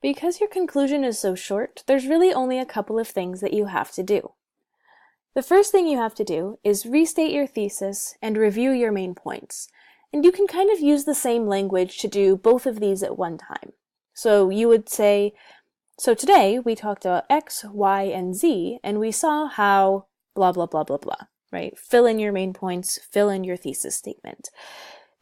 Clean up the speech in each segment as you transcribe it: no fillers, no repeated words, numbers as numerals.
Because your conclusion is so short, there's really only a couple of things that you have to do. The first thing you have to do is restate your thesis and review your main points. And you can kind of use the same language to do both of these at one time. So you would say, so today we talked about X, Y, and Z, and we saw how blah, blah, blah, blah, blah, right? Fill in your main points, fill in your thesis statement.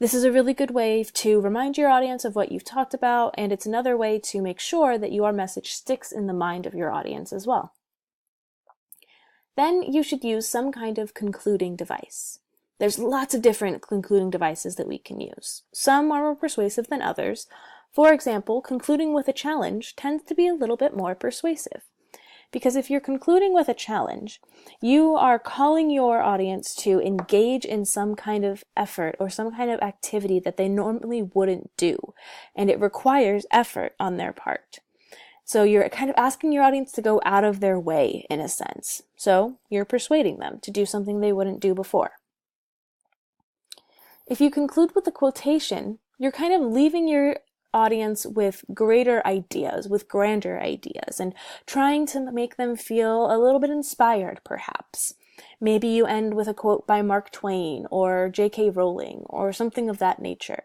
This is a really good way to remind your audience of what you've talked about, and it's another way to make sure that your message sticks in the mind of your audience as well. Then you should use some kind of concluding device. There's lots of different concluding devices that we can use. Some are more persuasive than others. For example, concluding with a challenge tends to be a little bit more persuasive. Because if you're concluding with a challenge, you are calling your audience to engage in some kind of effort or some kind of activity that they normally wouldn't do, and it requires effort on their part. So you're kind of asking your audience to go out of their way, in a sense. So you're persuading them to do something they wouldn't do before. If you conclude with a quotation, you're kind of leaving your audience with greater ideas, with grander ideas, and trying to make them feel a little bit inspired, perhaps. Maybe you end with a quote by Mark Twain or J.K. Rowling or something of that nature,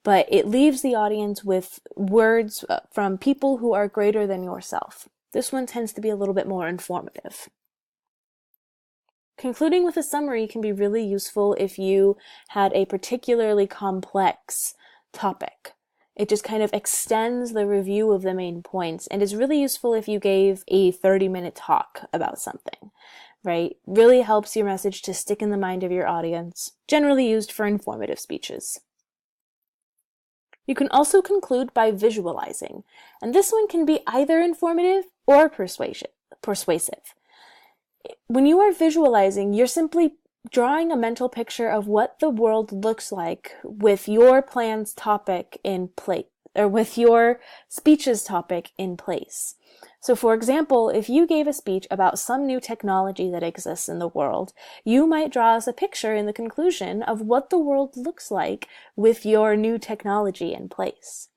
but it leaves the audience with words from people who are greater than yourself. This one tends to be a little bit more informative. Concluding with a summary can be really useful if you had a particularly complex topic. It just kind of extends the review of the main points and is really useful if you gave a 30-minute talk about something. Right? Really helps your message to stick in the mind of your audience, generally used for informative speeches. You can also conclude by visualizing, and this one can be either informative or persuasive. When you are visualizing, you're simply drawing a mental picture of what the world looks like with your plan's topic in place, or with your speech's topic in place. So for example, if you gave a speech about some new technology that exists in the world, you might draw us a picture in the conclusion of what the world looks like with your new technology in place.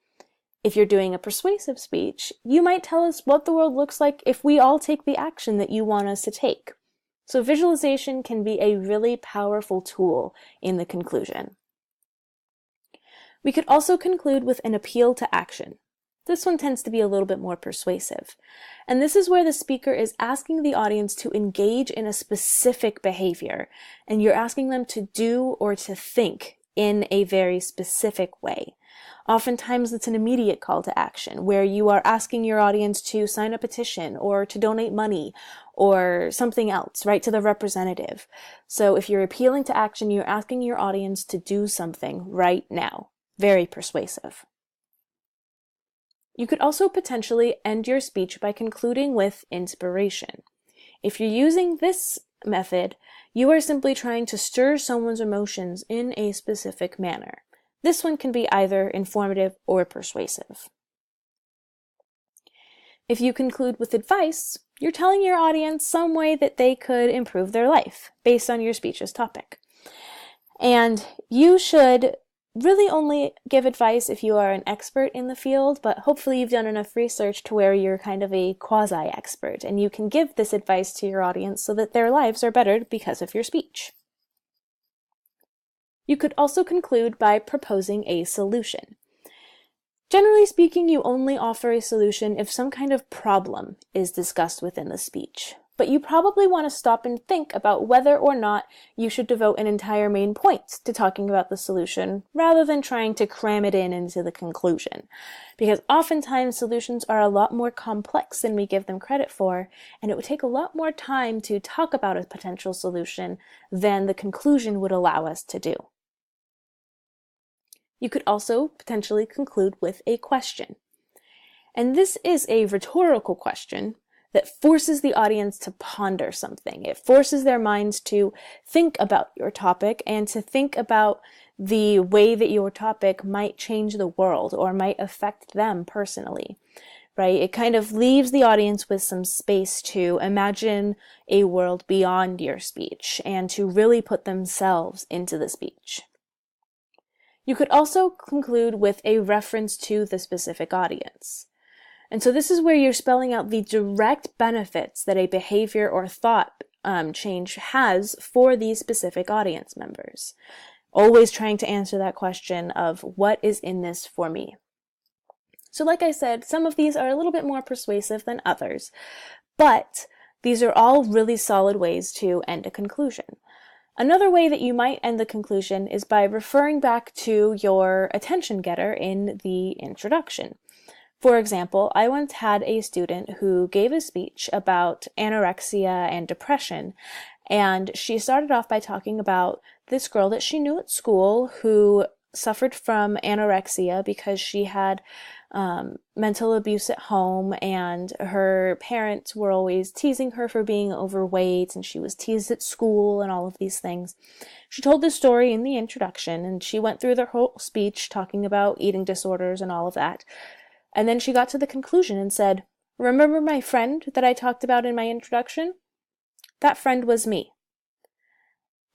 If you're doing a persuasive speech, you might tell us what the world looks like if we all take the action that you want us to take. So visualization can be a really powerful tool in the conclusion. We could also conclude with an appeal to action. This one tends to be a little bit more persuasive. And this is where the speaker is asking the audience to engage in a specific behavior, and you're asking them to do or to think in a very specific way. Oftentimes it's an immediate call to action, where you are asking your audience to sign a petition or to donate money or something else, right, to the representative. So if you're appealing to action, you're asking your audience to do something right now. Very persuasive. You could also potentially end your speech by concluding with inspiration. If you're using this method, you are simply trying to stir someone's emotions in a specific manner. This one can be either informative or persuasive. If you conclude with advice, you're telling your audience some way that they could improve their life based on your speech's topic. And you should really only give advice if you are an expert in the field, but hopefully you've done enough research to where you're kind of a quasi-expert, and you can give this advice to your audience so that their lives are bettered because of your speech. You could also conclude by proposing a solution. Generally speaking, you only offer a solution if some kind of problem is discussed within the speech. But you probably want to stop and think about whether or not you should devote an entire main point to talking about the solution, rather than trying to cram it into the conclusion. Because oftentimes solutions are a lot more complex than we give them credit for, and it would take a lot more time to talk about a potential solution than the conclusion would allow us to do. You could also potentially conclude with a question. And this is a rhetorical question that forces the audience to ponder something. It forces their minds to think about your topic and to think about the way that your topic might change the world or might affect them personally, right? It kind of leaves the audience with some space to imagine a world beyond your speech and to really put themselves into the speech. You could also conclude with a reference to the specific audience. And so this is where you're spelling out the direct benefits that a behavior or thought change has for these specific audience members. Always trying to answer that question of what is in this for me. So like I said, some of these are a little bit more persuasive than others, but these are all really solid ways to end a conclusion. Another way that you might end the conclusion is by referring back to your attention getter in the introduction. For example, I once had a student who gave a speech about anorexia and depression, and she started off by talking about this girl that she knew at school who suffered from anorexia because she had mental abuse at home, and her parents were always teasing her for being overweight, and she was teased at school and all of these things. She told this story in the introduction, and she went through the whole speech talking about eating disorders and all of that. And then she got to the conclusion and said, "Remember my friend that I talked about in my introduction? That friend was me."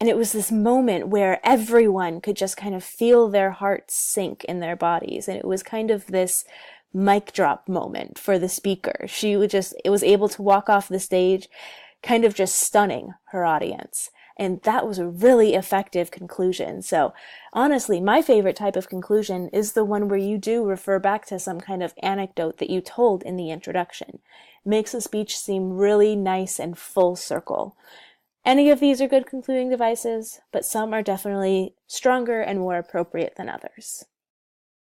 And it was this moment where everyone could just kind of feel their hearts sink in their bodies. And it was kind of this mic drop moment for the speaker. She was able to walk off the stage, kind of just stunning her audience. And that was a really effective conclusion. So honestly, my favorite type of conclusion is the one where you do refer back to some kind of anecdote that you told in the introduction. It makes a speech seem really nice and full circle. Any of these are good concluding devices, but some are definitely stronger and more appropriate than others.